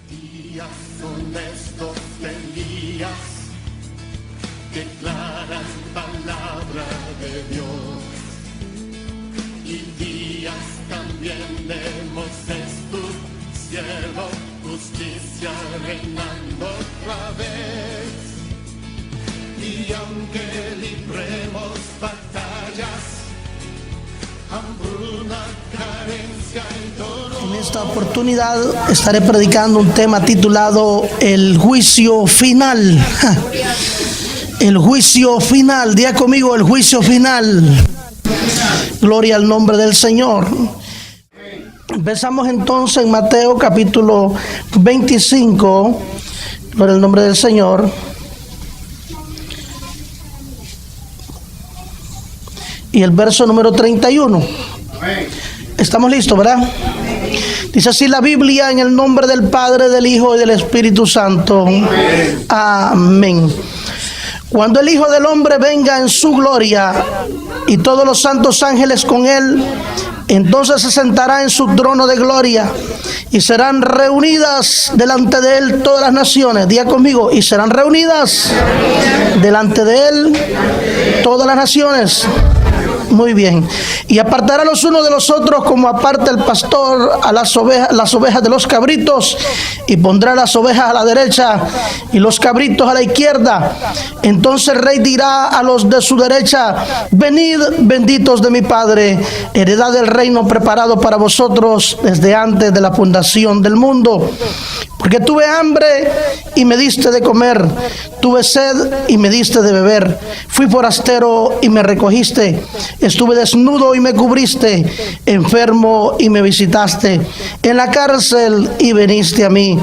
Días honestos de Elías declaran palabra de Dios, y días también de Moisés, tu siervo, justicia reinando otra vez. Y aunque libremos batallas, hambruna, carencia y dolor. En esta oportunidad estaré predicando un tema titulado El juicio final. El juicio final. Diga conmigo, el juicio final. Gloria al nombre del Señor. Empezamos entonces en Mateo capítulo 25. Gloria al nombre del Señor. Y el verso número 31. Estamos listos, ¿verdad? Dice así la Biblia, en el nombre del Padre, del Hijo y del Espíritu Santo. Amén. Cuando el Hijo del Hombre venga en su gloria y todos los santos ángeles con él, entonces se sentará en su trono de gloria y serán reunidas delante de él todas las naciones. Diga conmigo, y serán reunidas delante de él todas las naciones. Muy bien. Y apartará los unos de los otros como aparta el pastor a las ovejas de los cabritos, y pondrá las ovejas a la derecha y los cabritos a la izquierda. Entonces el rey dirá a los de su derecha: venid, benditos de mi Padre, heredad del reino preparado para vosotros desde antes de la fundación del mundo. Porque tuve hambre y me diste de comer, tuve sed y me diste de beber, fui forastero y me recogiste, estuve desnudo y me cubriste, enfermo y me visitaste, en la cárcel y viniste a mí.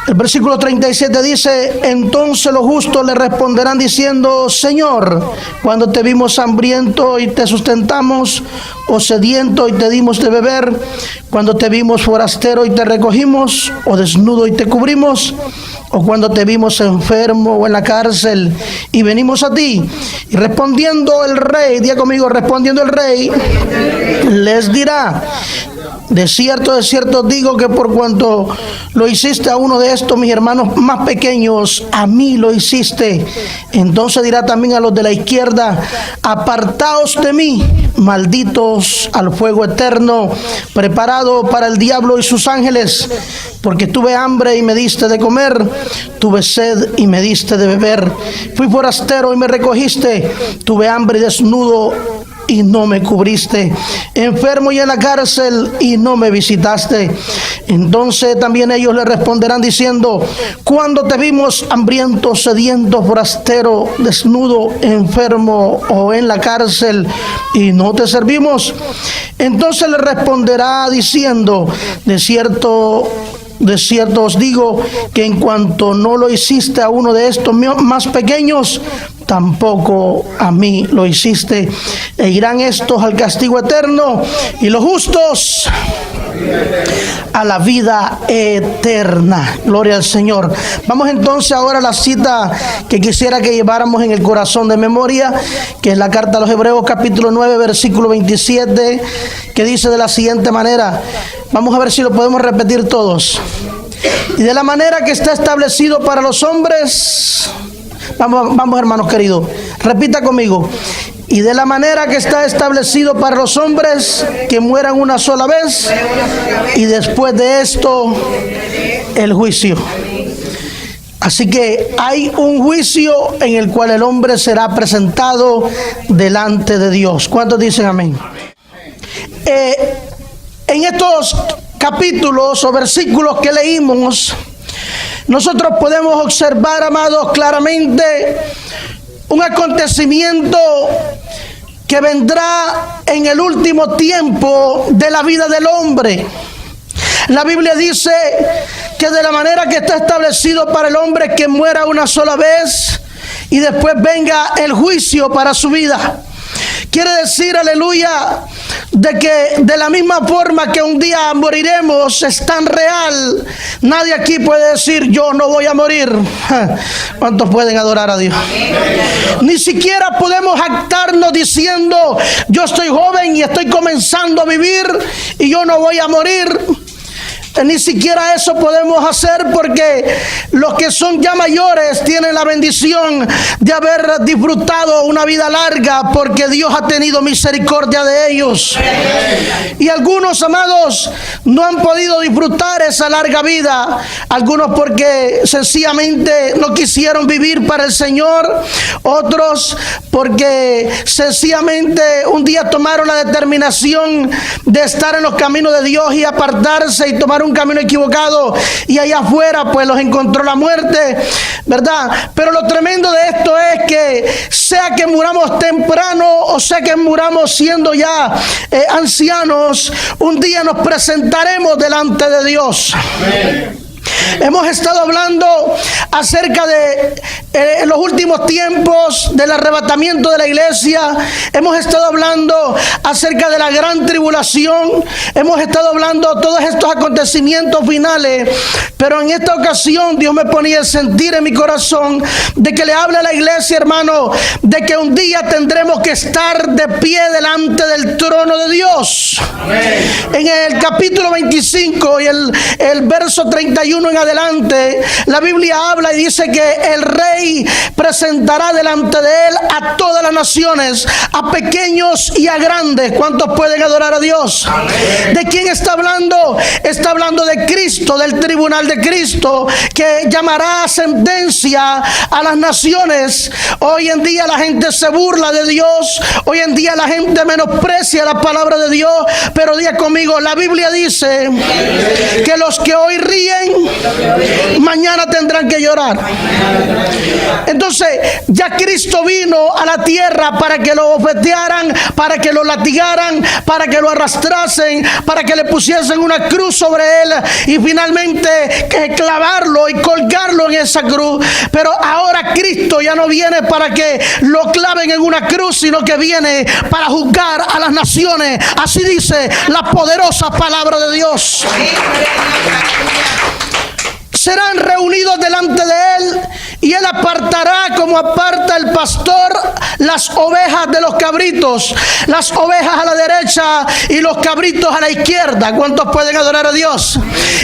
El versículo 37 dice: entonces los justos le responderán diciendo: Señor, cuando te vimos hambriento y te sustentamos, o sediento y te dimos de beber, cuando te vimos forastero y te recogimos, o desnudo y te cubrimos, o cuando te vimos enfermo o en la cárcel y venimos a ti. Y respondiendo el rey, diga conmigo, respondiendo el rey, les dirá: de cierto digo que por cuanto lo hiciste a uno de estos mis hermanos más pequeños, a mí lo hiciste. Entonces dirá también a los de la izquierda: apartaos de mí, malditos, al fuego eterno, preparado para el diablo y sus ángeles. Porque tuve hambre y me diste de comer, tuve sed y me diste de beber, fui forastero y me recogiste, tuve hambre y desnudo y no me cubriste, enfermo y en la cárcel y no me visitaste. Entonces también ellos le responderán diciendo: cuando te vimos hambriento, sediento, forastero, desnudo, enfermo o en la cárcel y no te servimos. Entonces le responderá diciendo: de cierto os digo que en cuanto no lo hiciste a uno de estos más pequeños, tampoco a mí lo hiciste. E irán estos al castigo eterno y los justos a la vida eterna. Gloria al Señor. Vamos entonces ahora a la cita que quisiera que lleváramos en el corazón de memoria, que es la carta a los Hebreos capítulo 9 versículo 27, que dice de la siguiente manera. Vamos a ver si lo podemos repetir todos. Y de la manera que está establecido para los hombres, vamos hermanos queridos, repita conmigo. Y de la manera que está establecido para los hombres que mueran una sola vez, y después de esto el juicio. Así que hay un juicio en el cual el hombre será presentado delante de Dios. ¿Cuántos dicen amén? En estos capítulos o versículos que leímos, nosotros podemos observar, amados, claramente un acontecimiento que vendrá en el último tiempo de la vida del hombre. La Biblia dice que de la manera que está establecido para el hombre que muera una sola vez y después venga el juicio para su vida. Quiere decir, aleluya, de que de la misma forma que un día moriremos es tan real. Nadie aquí puede decir: yo no voy a morir. ¿Cuántos pueden adorar a Dios? Ni siquiera podemos jactarnos diciendo: yo estoy joven y estoy comenzando a vivir y yo no voy a morir. Ni siquiera eso podemos hacer, porque los que son ya mayores tienen la bendición de haber disfrutado una vida larga, porque Dios ha tenido misericordia de ellos. Y algunos, amados, no han podido disfrutar esa larga vida. Algunos porque sencillamente no quisieron vivir para el Señor. Otros porque sencillamente un día tomaron la determinación de estar en los caminos de Dios y apartarse y tomar un camino equivocado, y allá afuera pues los encontró la muerte, ¿verdad? Pero lo tremendo de esto es que sea que muramos temprano o sea que muramos siendo ya ancianos, un día nos presentaremos delante de Dios. Amén. Hemos estado hablando acerca de los últimos tiempos del arrebatamiento de la iglesia. Hemos estado hablando acerca de la gran tribulación. Hemos estado hablando de todos estos acontecimientos finales. Pero en esta ocasión Dios me ponía a sentir en mi corazón de que le hable a la iglesia, hermano, de que un día tendremos que estar de pie delante del trono de Dios. Amén. En el capítulo 25 y el verso 31 en adelante, la Biblia habla y dice que el rey presentará delante de él a todas las naciones, a pequeños y a grandes. ¿Cuántos pueden adorar a Dios? Amén. ¿De quién está hablando? Está hablando de Cristo, del tribunal de Cristo, que llamará a sentencia a las naciones. Hoy en día la gente se burla de Dios, hoy en día la gente menosprecia la palabra de Dios, pero diga conmigo, la Biblia dice que los que hoy ríen mañana tendrán que llorar. Entonces ya Cristo vino a la tierra para que lo bofetearan, para que lo latigaran, para que lo arrastrasen, para que le pusiesen una cruz sobre él y finalmente clavarlo y colgarlo en esa cruz. Pero ahora Cristo ya no viene para que lo claven en una cruz, sino que viene para juzgar a las naciones. Así dice la poderosa palabra de Dios. Serán reunidos delante de él y él apartará como aparta el pastor las ovejas de los cabritos, las ovejas a la derecha y los cabritos a la izquierda. ¿Cuántos pueden adorar a Dios?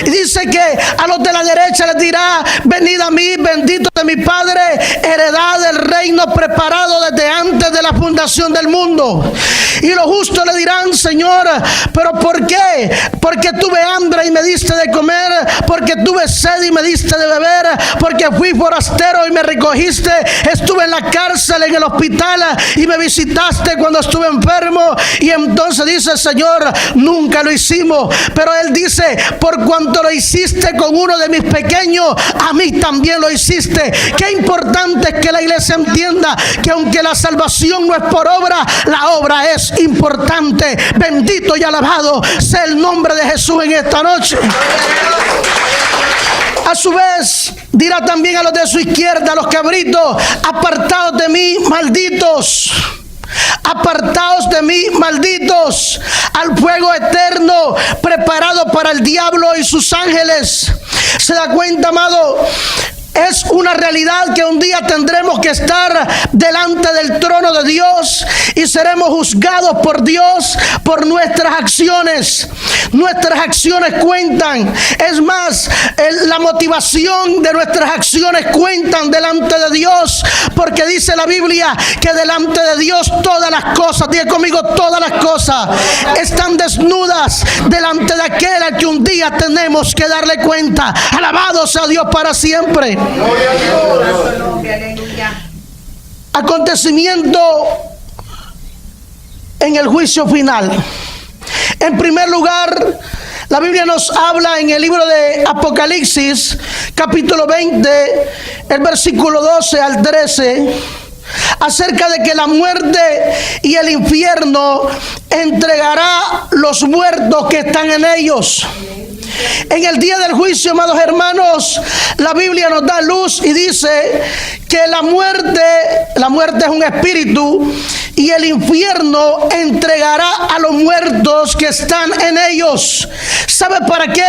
Y dice que a los de la derecha les dirá: venid a mí, bendito de mi Padre, heredad del reino preparado desde antes de la fundación del mundo. Y los justos le dirán: Señor, ¿pero por qué? Porque tuve hambre y me diste de comer, porque tuve sed y me diste de beber, porque fui forastero y me recogiste, estuve en la cárcel, en el hospital y me visitaste cuando estuve enfermo. Y entonces dice: Señor, nunca lo hicimos. Pero él dice: por cuanto lo hiciste con uno de mis pequeños, a mí también lo hiciste. Qué importante es que la iglesia entienda que aunque la salvación no es por obra, la obra es importante. Bendito y alabado sea el nombre de Jesús en esta noche. A su vez dirá también a los de su izquierda, a los cabritos: apartaos de mí, malditos. Apartaos de mí, malditos, al fuego eterno preparado para el diablo y sus ángeles. ¿Se da cuenta, amado? Es una realidad que un día tendremos que estar delante del trono de Dios y seremos juzgados por Dios por nuestras acciones. Nuestras acciones cuentan. Es más, la motivación de nuestras acciones cuentan delante de Dios, porque dice la Biblia que delante de Dios todas las cosas, diga conmigo, todas las cosas están desnudas delante de aquel al que un día tenemos que darle cuenta. Alabado sea Dios para siempre. Acontecimiento en el juicio final. En primer lugar, la Biblia nos habla en el libro de Apocalipsis, capítulo 20, el versículo 12 al 13, acerca de que la muerte y el infierno entregará los muertos que están en ellos. En el día del juicio, amados hermanos, la Biblia nos da luz y dice que la muerte es un espíritu y el infierno entregará a los muertos que están en ellos. ¿Sabe para qué?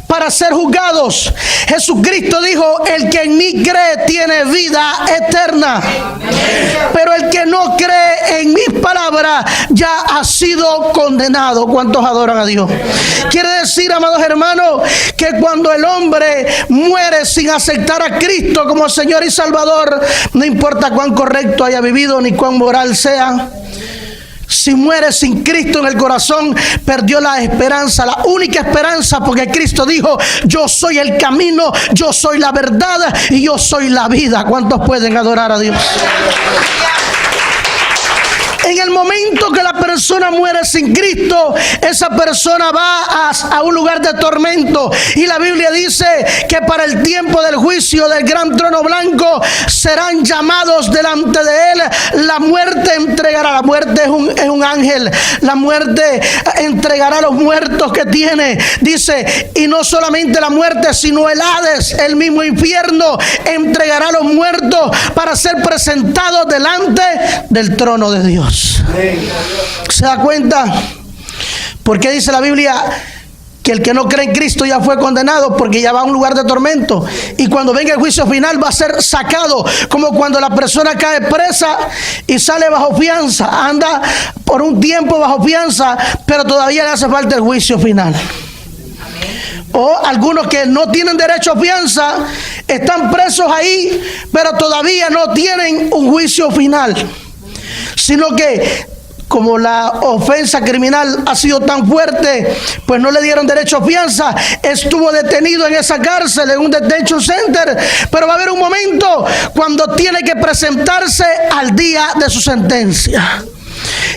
Para ser juzgados. Jesucristo dijo: el que en mí cree tiene vida eterna. Pero el que no cree en mis palabras ya ha sido condenado. ¿Cuántos adoran a Dios? Quiere decir, amados hermanos, que cuando el hombre muere sin aceptar a Cristo como Señor y Salvador, no importa cuán correcto haya vivido ni cuán moral sea, si muere sin Cristo en el corazón, perdió la esperanza, la única esperanza, porque Cristo dijo: yo soy el camino, yo soy la verdad y yo soy la vida. ¿Cuántos pueden adorar a Dios? En el momento que la persona muere sin Cristo, esa persona va a un lugar de tormento. Y la Biblia dice que para el tiempo del juicio del gran trono blanco serán llamados delante de él. La muerte entregará. La muerte es un ángel. La muerte entregará a los muertos que tiene. Dice, y no solamente la muerte, sino el Hades, el mismo infierno, entregará a los muertos para ser presentados delante del trono de Dios. ¿Se da cuenta? Porque dice la Biblia que el que no cree en Cristo ya fue condenado, porque ya va a un lugar de tormento, y cuando venga el juicio final va a ser sacado, como cuando la persona cae presa y sale bajo fianza, anda por un tiempo bajo fianza, pero todavía le hace falta el juicio final. O algunos que no tienen derecho a fianza están presos ahí, pero todavía no tienen un juicio final, sino que como la ofensa criminal ha sido tan fuerte, pues no le dieron derecho a fianza. Estuvo detenido en esa cárcel, en un detention center, pero va a haber un momento cuando tiene que presentarse al día de su sentencia.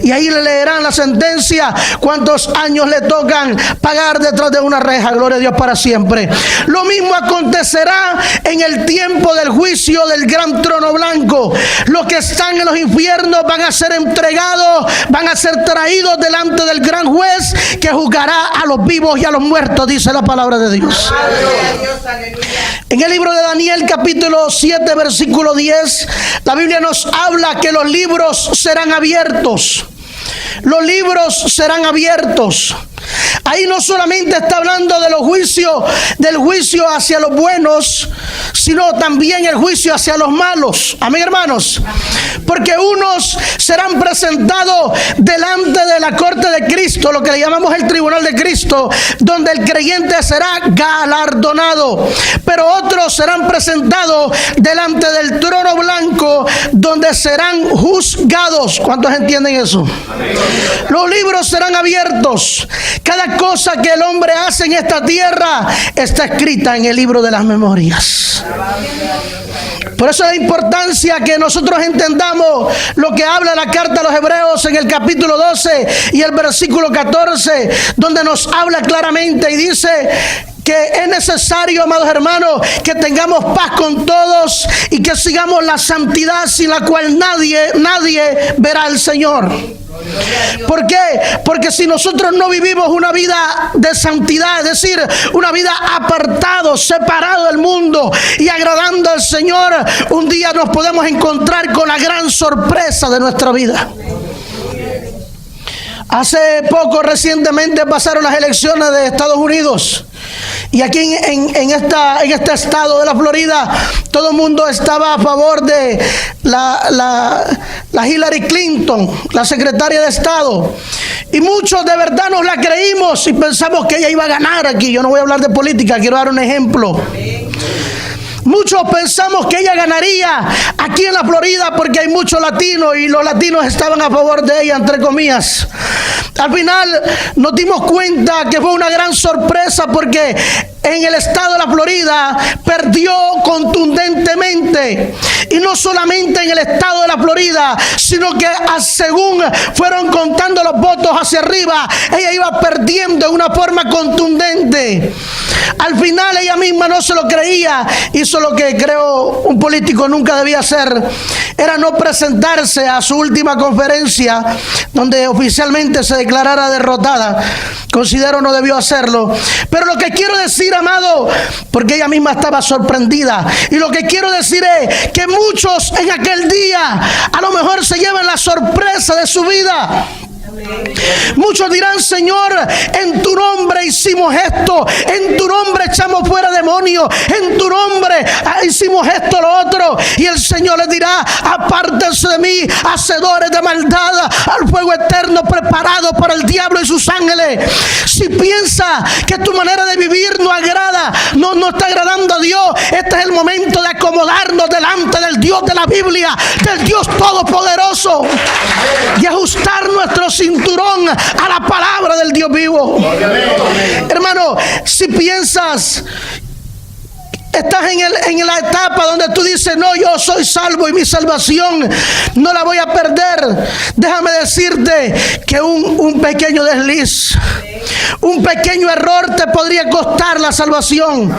Y ahí le leerán la sentencia, cuántos años le tocan pagar detrás de una reja. Gloria a Dios para siempre. Lo mismo acontecerá en el tiempo del juicio del gran trono blanco. Los que están en los infiernos van a ser entregados, van a ser traídos delante del gran juez que juzgará a los vivos y a los muertos, dice la palabra de Dios. En el libro de Daniel capítulo 7 versículo 10, la Biblia nos habla que los libros serán abiertos. Los libros serán abiertos. Ahí no solamente está hablando de los juicios, del juicio hacia los buenos, sino también el juicio hacia los malos. Amén, hermanos. Porque unos serán presentados delante de la corte de Cristo, lo que le llamamos el tribunal de Cristo, donde el creyente será galardonado. Pero otros serán presentados delante del trono blanco, donde serán juzgados. ¿Cuántos entienden eso? Amén. Los libros serán abiertos. Cada cosa que el hombre hace en esta tierra está escrita en el libro de las memorias. Por eso es la importancia que nosotros entendamos lo que habla la carta a los Hebreos en el capítulo 12 y el versículo 14, donde nos habla claramente y dice que es necesario, amados hermanos, que tengamos paz con todos y que sigamos la santidad sin la cual nadie verá al Señor. ¿Por qué? Porque si nosotros no vivimos una vida de santidad, es decir, una vida apartado, separado del mundo y agradando al Señor, un día nos podemos encontrar con la gran sorpresa de nuestra vida. Hace poco, recientemente, pasaron las elecciones de Estados Unidos. Y aquí en este estado de la Florida, todo el mundo estaba a favor de la Hillary Clinton, la secretaria de Estado. Y muchos de verdad nos la creímos y pensamos que ella iba a ganar aquí. Yo no voy a hablar de política, quiero dar un ejemplo. Muchos pensamos que ella ganaría aquí en la Florida porque hay muchos latinos y los latinos estaban a favor de ella, entre comillas. Al final nos dimos cuenta que fue una gran sorpresa porque en el estado de la Florida perdió contundentemente. Y no solamente en el estado de la Florida, sino que según fueron contando los votos hacia arriba, ella iba perdiendo de una forma contundente. Al final ella misma no se lo creía. Hizo lo que creo un político nunca debía hacer. Era no presentarse a su última conferencia donde oficialmente se declarara derrotada. Considero no debió hacerlo. Pero lo que quiero decir, amado, porque ella misma estaba sorprendida, y lo que quiero decir es que muchos en aquel día a lo mejor se llevan la sorpresa de su vida. Muchos dirán: Señor, en tu nombre hicimos esto, en tu nombre echamos fuera demonios, en tu nombre hicimos esto, lo otro. Y el Señor les dirá: apártense de mí, hacedores de maldad, al fuego eterno preparado para el diablo y sus ángeles. Si piensa que tu manera de vivir no agrada, no está agradando a Dios, este es el momento de acomodarnos delante del Dios de la Biblia, del Dios todopoderoso, y ajustar nuestro cinturón a la palabra del Dios vivo. Hermano, si piensas, estás en la etapa donde tú dices: no, yo soy salvo y mi salvación no la voy a perder, déjame decirte que un pequeño desliz, un pequeño error te podría costar la salvación.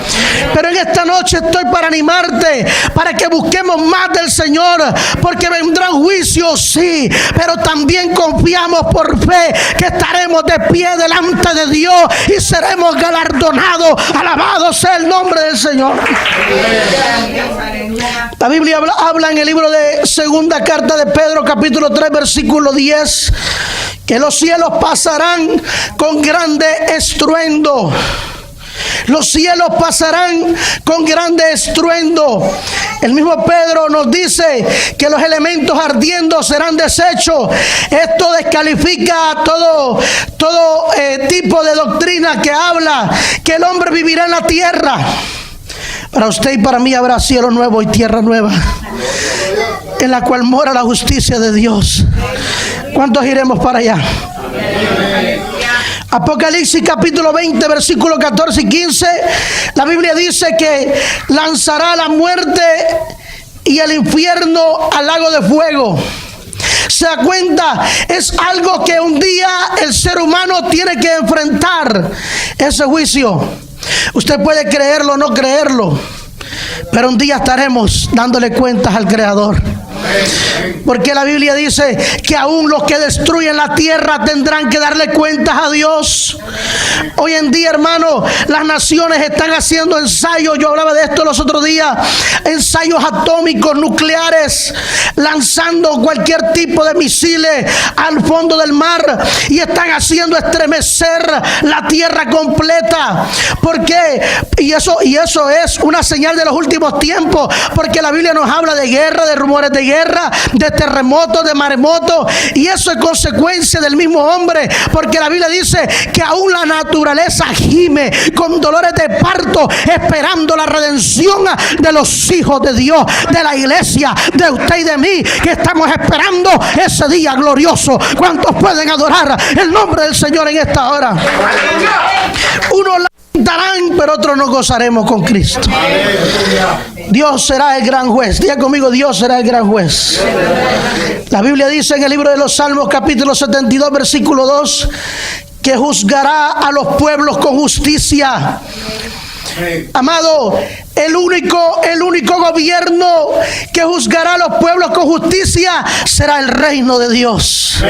Pero en esta noche estoy para animarte, para que busquemos más del Señor, porque vendrán juicios, sí, pero también confiamos por fe que estaremos de pie delante de Dios y seremos galardonados. Alabado sea el nombre del Señor. La Biblia habla en el libro de segunda carta de Pedro, capítulo 3, versículo 10, que los cielos pasarán con grande estruendo. Los cielos pasarán con grande estruendo. El mismo Pedro nos dice que los elementos ardiendo serán deshechos. Esto descalifica todo tipo de doctrina que habla que el hombre vivirá en la tierra. Para usted y para mí habrá cielo nuevo y tierra nueva, en la cual mora la justicia de Dios. ¿Cuántos iremos para allá? Apocalipsis capítulo 20, versículos 14 y 15. La Biblia dice que lanzará la muerte y el infierno al lago de fuego. ¿Se da cuenta? Es algo que un día el ser humano tiene que enfrentar, ese juicio. Usted puede creerlo o no creerlo, pero un día estaremos dándole cuentas al Creador. Porque la Biblia dice que aún los que destruyen la tierra tendrán que darle cuentas a Dios. Hoy en día, hermano, las naciones están haciendo ensayos. Yo hablaba de esto los otros días. Ensayos atómicos, nucleares, lanzando cualquier tipo de misiles al fondo del mar, y están haciendo estremecer la tierra completa. ¿Por qué? Y eso es una señal de los últimos tiempos, porque la Biblia nos habla de guerra, de rumores de guerra, de terremotos, de maremotos, y eso es consecuencia del mismo hombre, porque la Biblia dice que aún la naturaleza gime con dolores de parto, esperando la redención de los hijos de Dios, de la iglesia, de usted y de mí, que estamos esperando ese día glorioso. ¿Cuántos pueden adorar el nombre del Señor en esta hora? Unos lamentarán, pero otros nos gozaremos con Cristo. Dios será el gran juez. Diga conmigo: Dios será el gran juez. La Biblia dice en el libro de los Salmos, capítulo 72, versículo 2, que juzgará a los pueblos con justicia. Amado, el único gobierno que juzgará a los pueblos con justicia será el reino de Dios.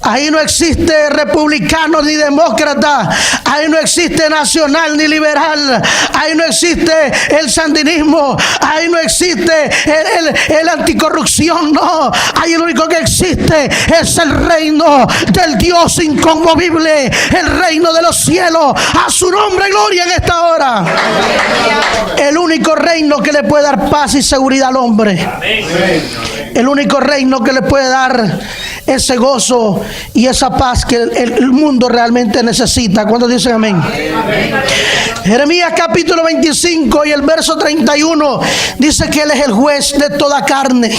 Ahí no existe republicano ni demócrata. Ahí no existe nacional ni liberal. Ahí no existe el sandinismo. Ahí no existe el anticorrupción. No, ahí lo único que existe es el reino del Dios inconmovible, el reino de los cielos. A su nombre gloria en esta hora. El único reino que le puede dar paz y seguridad al hombre. El único reino que le puede dar ese gozo y esa paz que el mundo realmente necesita. ¿Cuántos dicen amén? Jeremías capítulo 25 y el verso 31 dice que Él es el juez de toda carne.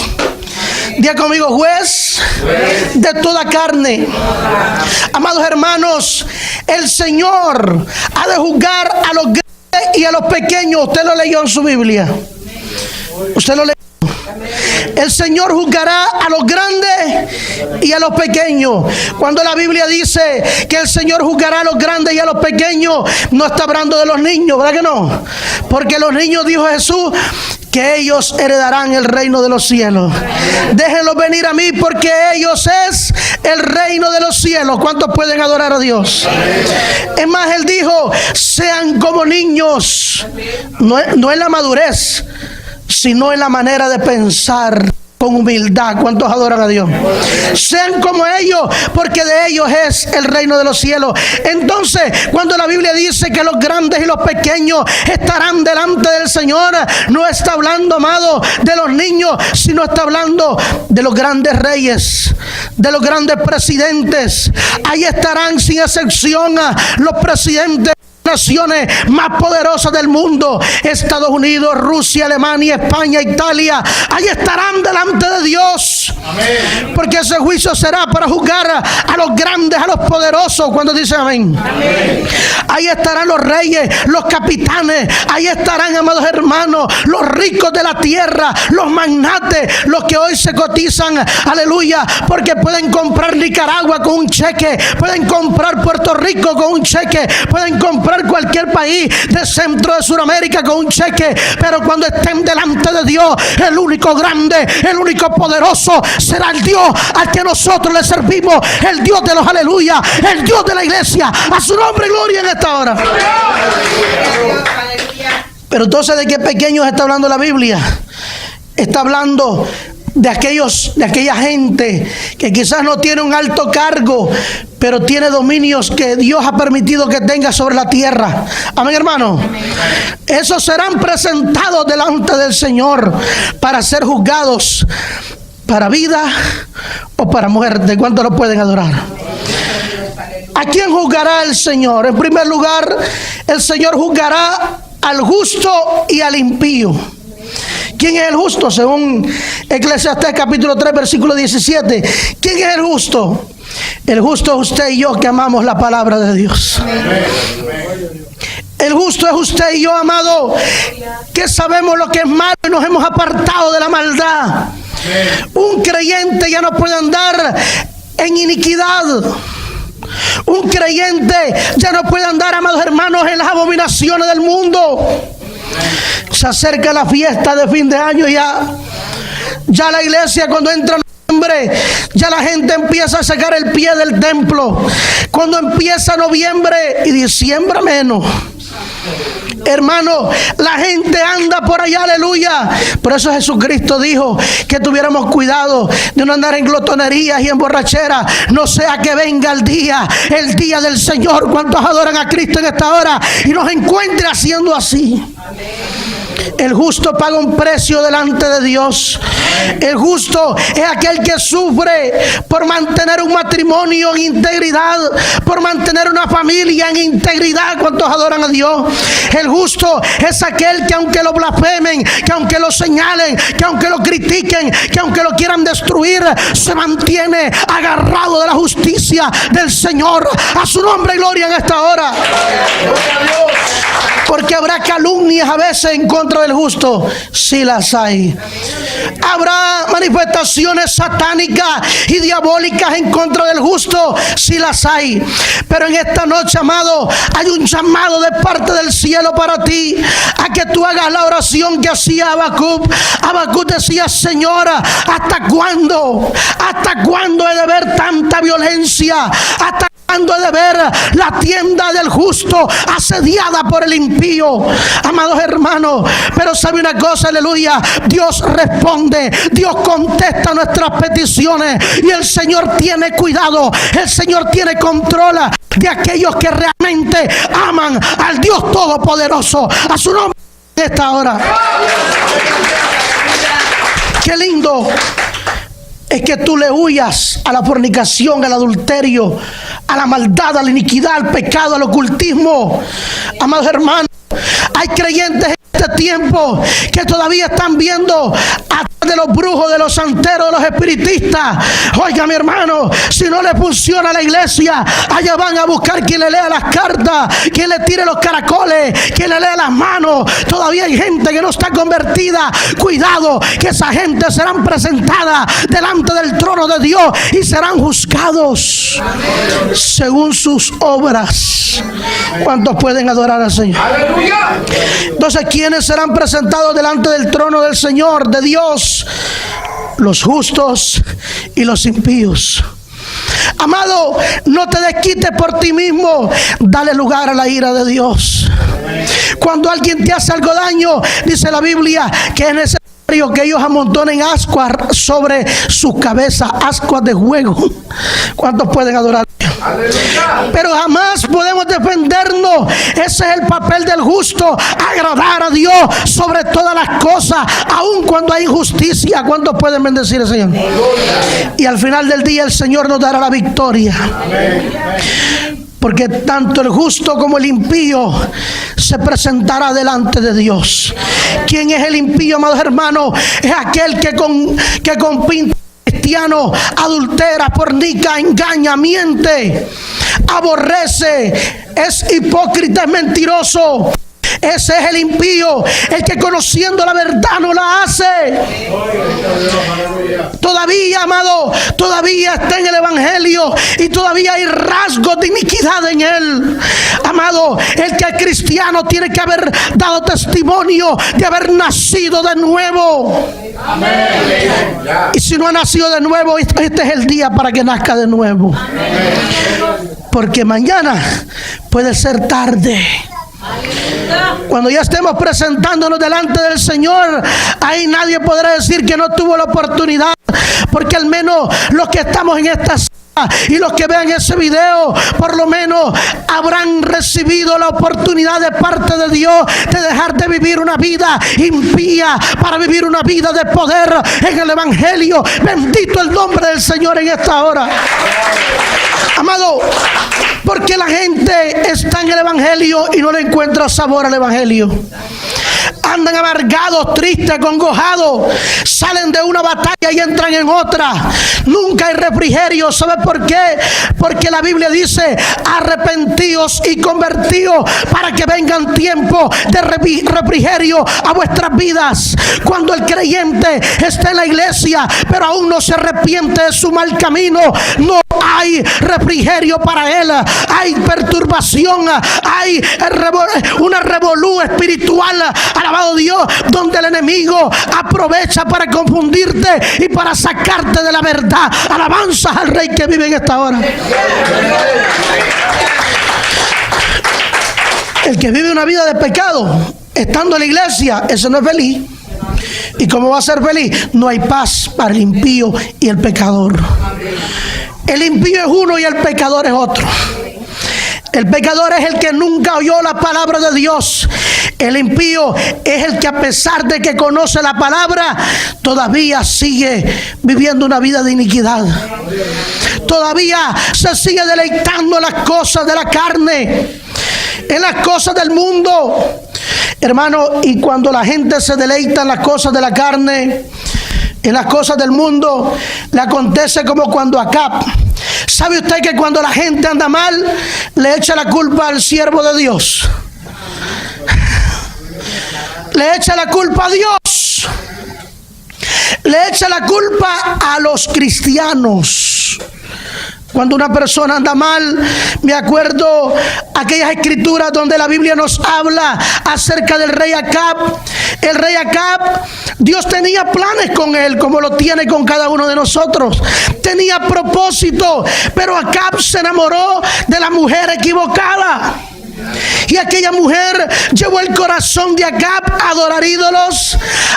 Diga conmigo: juez de toda carne. Amados hermanos, el Señor ha de juzgar a los grandes y a los pequeños. Usted lo leyó en su Biblia. Usted lo leyó. El Señor juzgará a los grandes y a los pequeños. Cuando la Biblia dice que el Señor juzgará a los grandes y a los pequeños, no está hablando de los niños, ¿verdad que no? Porque los niños, dijo Jesús, que ellos heredarán el reino de los cielos. Déjenlos venir a mí, porque ellos es el reino de los cielos. ¿Cuántos pueden adorar a Dios? Es más, Él dijo: sean como niños. No es la madurez, sino en la manera de pensar con humildad. ¿Cuántos adoran a Dios? Sean como ellos, porque de ellos es el reino de los cielos. Entonces, cuando la Biblia dice que los grandes y los pequeños estarán delante del Señor, no está hablando, amado, de los niños, sino está hablando de los grandes reyes, de los grandes presidentes. Ahí estarán sin excepción los presidentes naciones más poderosas del mundo: Estados Unidos, Rusia, Alemania, España, Italia. Ahí estarán delante de Dios. Amén. Porque ese juicio será para juzgar a los grandes, a los poderosos. Cuando dicen amén. Amén. Ahí estarán los reyes, los capitanes. Ahí estarán, amados hermanos, los ricos de la tierra, los magnates, los que hoy se cotizan, aleluya, porque pueden comprar Nicaragua con un cheque, pueden comprar Puerto Rico con un cheque, pueden comprar cualquier país de Centro de Sudamérica con un cheque. Pero cuando estén delante de Dios, el único grande, el único poderoso será el Dios al que nosotros le servimos, el Dios de los aleluya, el Dios de la iglesia. A su nombre gloria en esta hora. Pero entonces, ¿de qué pequeños está hablando la Biblia? Está hablando de aquella gente que quizás no tiene un alto cargo, pero tiene dominios que Dios ha permitido que tenga sobre la tierra. Amén, hermano. Esos serán presentados delante del Señor para ser juzgados para vida o para muerte. ¿Cuántos lo pueden adorar? ¿A quién juzgará el Señor? En primer lugar, el Señor juzgará al justo y al impío. ¿Quién es el justo? Según Eclesiastés capítulo 3 versículo 17. ¿Quién es el justo? El justo es usted y yo, que amamos la palabra de Dios. El justo es usted y yo, amado, que sabemos lo que es malo y nos hemos apartado de la maldad. Un creyente ya no puede andar en iniquidad. Un creyente ya no puede andar, amados hermanos, en las abominaciones del mundo. Se acerca la fiesta de fin de año ya la iglesia, cuando entra noviembre, ya la gente empieza a sacar el pie del templo. Cuando empieza noviembre y diciembre menos, hermano, la gente anda por allá, aleluya. Por eso Jesucristo dijo que tuviéramos cuidado de no andar en glotonerías y en borrachera, no sea que venga el día del Señor. ¿Cuántos adoran a Cristo en esta hora y nos encuentre haciendo así? El justo paga un precio delante de Dios. El justo es aquel que sufre por mantener un matrimonio en integridad, por mantener una familia en integridad. ¿Cuántos adoran a Dios? El justo es aquel que aunque lo blasfemen, que aunque lo señalen, que aunque lo critiquen, que aunque lo quieran destruir, se mantiene agarrado de la justicia del Señor. A su nombre gloria en esta hora. Porque habrá calumnias a veces en contra del justo, sí las hay. Habrá manifestaciones satánicas y diabólicas en contra del justo, sí las hay. Pero en esta noche, amado, hay un llamado de parte del cielo para ti, a que tú hagas la oración que hacía Habacuc. Habacuc decía: Señora, ¿hasta cuándo? ¿Hasta cuándo he de ver tanta violencia? ¿Hasta cuándo he de ver la tienda del justo asediada por el impío? Amados hermanos, pero sabe una cosa, aleluya, Dios responde, Dios contesta nuestras peticiones, y el Señor tiene cuidado, el Señor tiene control de aquellos que realmente aman al Dios Todopoderoso. A su nombre en esta hora. Qué lindo es que tú le huyas a la fornicación, al adulterio, a la maldad, a la iniquidad, al pecado, al ocultismo. Amados hermanos, hay creyentes en este tiempo que todavía están viendo a de los brujos, de los santeros, de los espiritistas. Oiga, mi hermano, si no le funciona a la iglesia, allá van a buscar quien le lea las cartas, quien le tire los caracoles, quien le lea las manos. Todavía hay gente que no está convertida. Cuidado, que esa gente serán presentadas delante del trono de Dios y serán juzgados según sus obras. ¿Cuántos pueden adorar al Señor? Entonces, ¿quiénes serán presentados delante del trono del Señor, de Dios? Los justos y los impíos. Amado, no te desquites por ti mismo. Dale lugar a la ira de Dios. Cuando alguien te hace algo daño, dice la Biblia que es necesario que ellos amontonen ascuas sobre sus cabezas, ascuas de juego. ¿Cuántos pueden adorar? Pero jamás podemos defendernos. Ese es el papel del justo, agradar a Dios sobre todas las cosas, aun cuando hay injusticia. ¿Cuántos pueden bendecir al Señor? Y al final del día el Señor nos dará la victoria. Porque tanto el justo como el impío se presentará delante de Dios. ¿Quién es el impío, amados hermanos? Es aquel que con pinta cristiano adultera, fornica, engaña, miente, aborrece, es hipócrita, es mentiroso. Ese es el impío, el que conociendo la verdad no la hace. Todavía, amado, todavía está en el evangelio y todavía hay rasgos de iniquidad en él. Amado, el que es cristiano tiene que haber dado testimonio de haber nacido de nuevo. Y si no ha nacido de nuevo, este es el día para que nazca de nuevo. Porque mañana puede ser tarde. Cuando ya estemos presentándonos delante del Señor, ahí nadie podrá decir que no tuvo la oportunidad, porque al menos los que estamos en esta sala y los que vean ese video, por lo menos habrán recibido la oportunidad de parte de Dios de dejar de vivir una vida impía para vivir una vida de poder en el evangelio. Bendito el nombre del Señor en esta hora. Amado, porque la gente está en el evangelio y no le encuentra sabor al evangelio. Andan amargados, tristes, acongojados. Salen de una batalla y entran en otra. Nunca hay refrigerio. ¿Sabe por qué? Porque la Biblia dice: arrepentíos y convertíos para que vengan tiempos de refrigerio a vuestras vidas. Cuando el creyente está en la iglesia pero aún no se arrepiente de su mal camino, no hay refrigerio para él. Hay perturbación, hay una revolú espiritual, alabado Dios, donde el enemigo aprovecha para confundirte y para sacarte de la verdad. Alabanzas al Rey que vive en esta hora. El que vive una vida de pecado estando en la iglesia, ese no es feliz. ¿Y cómo va a ser feliz? No hay paz para el impío y el pecador. El impío es uno y el pecador es otro. El pecador es el que nunca oyó la palabra de Dios. El impío es el que, a pesar de que conoce la palabra, todavía sigue viviendo una vida de iniquidad. Todavía se sigue deleitando en las cosas de la carne, en las cosas del mundo. Hermano, y cuando la gente se deleita en las cosas de la carne, en las cosas del mundo, le acontece como cuando Acab. ¿Sabe usted que cuando la gente anda mal, le echa la culpa al siervo de Dios? Le echa la culpa a Dios. Le echa la culpa a los cristianos. Cuando una persona anda mal, me acuerdo aquellas escrituras donde la Biblia nos habla acerca del rey Acab. El rey Acab, Dios tenía planes con él, como lo tiene con cada uno de nosotros. Tenía propósito, pero Acab se enamoró de la mujer equivocada. Y aquella mujer llevó el corazón de Acab a adorar ídolos,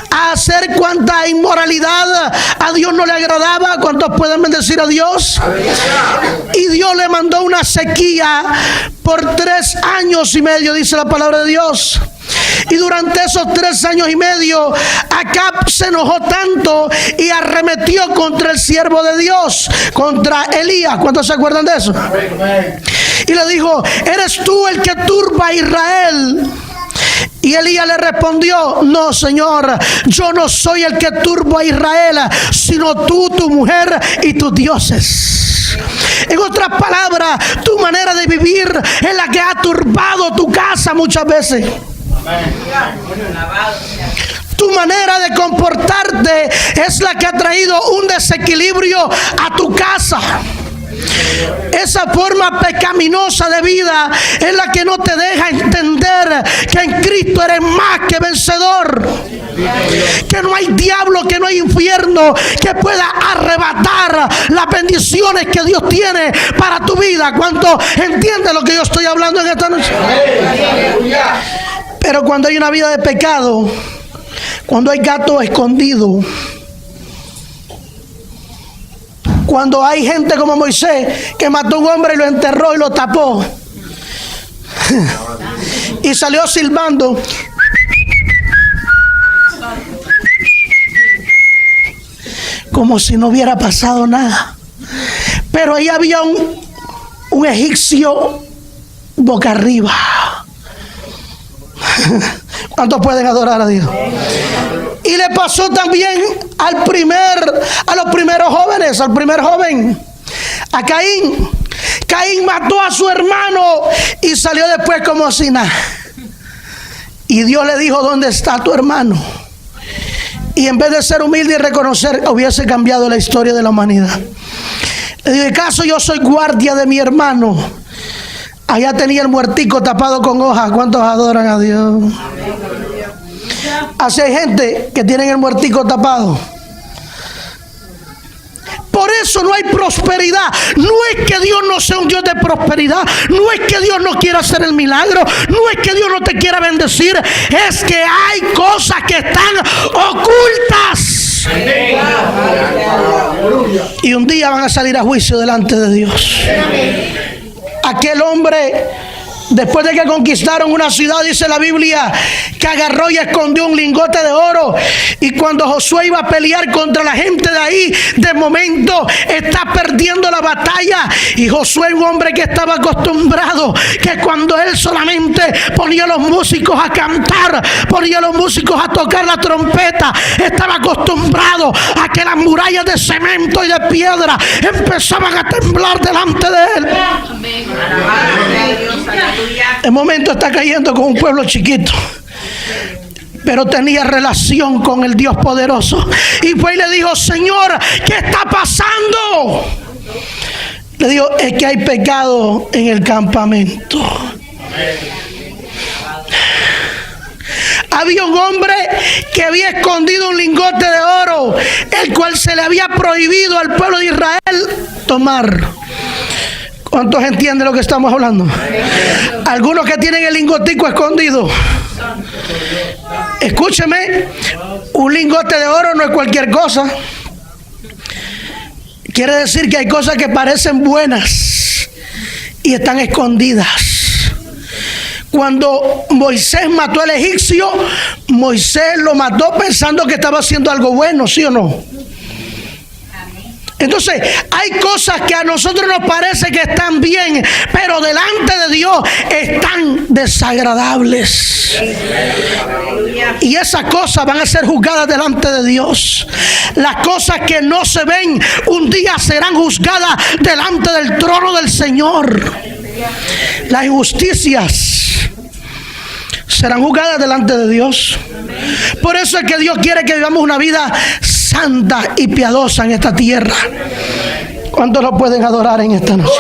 a hacer cuanta inmoralidad a Dios no le agradaba. ¿Cuántos pueden bendecir a Dios? Y Dios le mandó una sequía por 3 años y medio, dice la palabra de Dios. Y durante esos 3 años y medio, Acab se enojó tanto y arremetió contra el siervo de Dios, contra Elías. ¿Cuántos se acuerdan de eso? Y le dijo: ¿eres tú el que turba a Israel? Y Elías le respondió: no, Señor, yo no soy el que turbo a Israel, sino tú, tu mujer y tus dioses. En otras palabras, tu manera de vivir es la que ha turbado tu casa muchas veces. Tu manera de comportarte es la que ha traído un desequilibrio a tu casa. Esa forma pecaminosa de vida es la que no te deja entender que en Cristo eres más que vencedor, que no hay diablo, que no hay infierno que pueda arrebatar las bendiciones que Dios tiene para tu vida. ¿Cuánto entiende lo que yo estoy hablando en esta noche? Pero cuando hay una vida de pecado, cuando hay gato escondido, cuando hay gente como Moisés que mató a un hombre y lo enterró y lo tapó y salió silbando, como si no hubiera pasado nada. Pero ahí había un egipcio boca arriba. ¿Cuántos pueden adorar a Dios? Y le pasó también a los primeros jóvenes, al primer joven, a Caín. Caín mató a su hermano y salió después como si nada. Y Dios le dijo: ¿dónde está tu hermano? Y en vez de ser humilde y reconocer, hubiese cambiado la historia de la humanidad. Le digo: ¿acaso yo soy guardia de mi hermano? Allá tenía el muertico tapado con hojas. ¿Cuántos adoran a Dios? Así hay gente que tienen el muertico tapado. Por eso no hay prosperidad. No es que Dios no sea un Dios de prosperidad. No es que Dios no quiera hacer el milagro. No es que Dios no te quiera bendecir. Es que hay cosas que están ocultas. Y un día van a salir a juicio delante de Dios. Aquel hombre, después de que conquistaron una ciudad, dice la Biblia, que agarró y escondió un lingote de oro. Y cuando Josué iba a pelear contra la gente de ahí, de momento está perdiendo la batalla. Y Josué, un hombre que estaba acostumbrado, que cuando él solamente ponía a los músicos a cantar, ponía a los músicos a tocar la trompeta, estaba acostumbrado a que las murallas de cemento y de piedra empezaban a temblar delante de él. El momento está cayendo con un pueblo chiquito, pero tenía relación con el Dios poderoso. Y fue y le dijo: Señor, ¿qué está pasando? Le dijo: es que hay pecado en el campamento. Había un hombre que había escondido un lingote de oro, el cual se le había prohibido al pueblo de Israel tomar. ¿Cuántos entienden lo que estamos hablando? Algunos que tienen el lingotico escondido. Escúcheme, un lingote de oro no es cualquier cosa. Quiere decir que hay cosas que parecen buenas y están escondidas. Cuando Moisés mató al egipcio, Moisés lo mató pensando que estaba haciendo algo bueno, ¿sí o no? Entonces, hay cosas que a nosotros nos parece que están bien, pero delante de Dios están desagradables. Y esas cosas van a ser juzgadas delante de Dios. Las cosas que no se ven un día serán juzgadas delante del trono del Señor. Las injusticias serán juzgadas delante de Dios. Por eso es que Dios quiere que vivamos una vida santa y piadosa en esta tierra. ¿Cuántos lo pueden adorar en esta noche?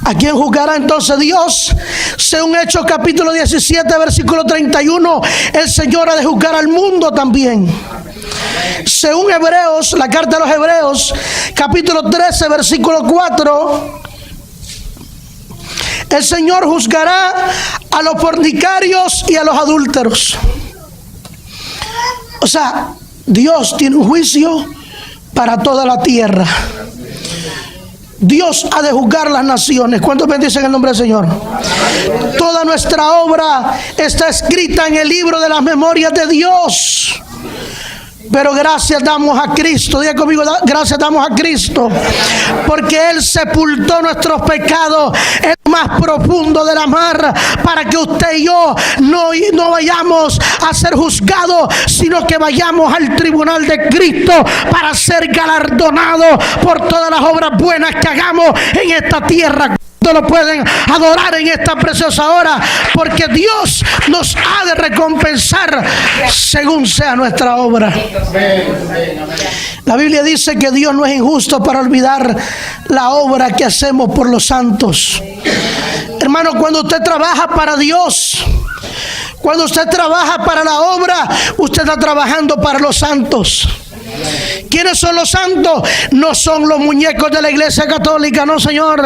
¿A quién juzgará entonces Dios? Según Hechos capítulo 17 versículo 31, el Señor ha de juzgar al mundo también. Según Hebreos, la carta de los Hebreos capítulo 13 versículo 4, el Señor juzgará a los fornicarios y a los adúlteros. O sea, Dios tiene un juicio para toda la tierra. Dios ha de juzgar las naciones. ¿Cuántos bendicen el nombre del Señor? Toda nuestra obra está escrita en el libro de las memorias de Dios. Pero gracias damos a Cristo. Diga conmigo, gracias damos a Cristo, porque Él sepultó nuestros pecados en lo más profundo de la mar, para que usted y yo no vayamos a ser juzgados, sino que vayamos al tribunal de Cristo para ser galardonados por todas las obras buenas que hagamos en esta tierra. Lo pueden adorar en esta preciosa hora, porque Dios nos ha de recompensar según sea nuestra obra. La Biblia dice que Dios no es injusto para olvidar la obra que hacemos por los santos. Hermano, cuando usted trabaja para Dios, cuando usted trabaja para la obra, usted está trabajando para los santos. ¿Quiénes son los santos? No son los muñecos de la iglesia católica, no, señor.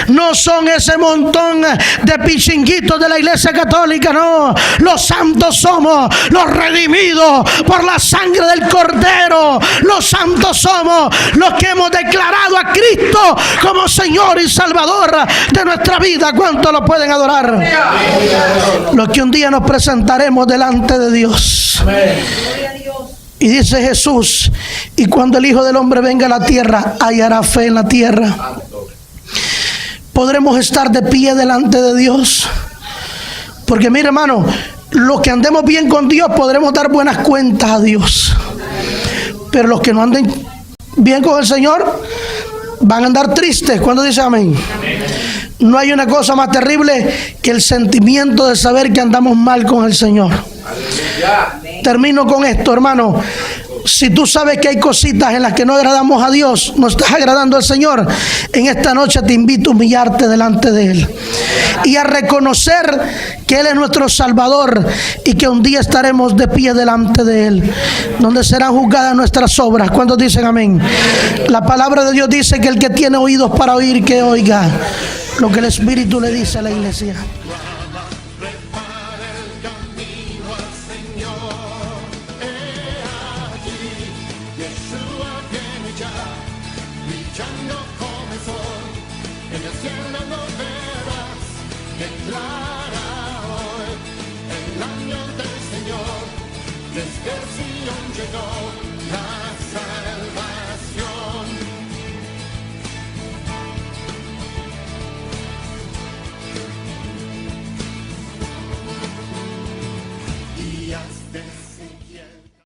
No son ese montón de pichinguitos de la iglesia católica, no. Los santos somos los redimidos por la sangre del Cordero. Los santos somos los que hemos declarado a Cristo como Señor y Salvador de nuestra vida. ¿Cuántos lo pueden adorar? Los que un día nos presentaremos delante de Dios. Y dice Jesús, y cuando el Hijo del Hombre venga a la tierra, hallará fe en la tierra. Podremos estar de pie delante de Dios. Porque mire, hermano, los que andemos bien con Dios podremos dar buenas cuentas a Dios. Pero los que no anden bien con el Señor van a andar tristes. ¿Cuándo dice amén? No hay una cosa más terrible que el sentimiento de saber que andamos mal con el Señor. Termino con esto, hermano. Si tú sabes que hay cositas en las que no agradamos a Dios, no estás agradando al Señor, en esta noche te invito a humillarte delante de Él y a reconocer que Él es nuestro Salvador y que un día estaremos de pie delante de Él, donde serán juzgadas nuestras obras. ¿Cuántos dicen amén? La palabra de Dios dice que el que tiene oídos para oír, que oiga lo que el Espíritu le dice a la iglesia. Desde Sion llegó la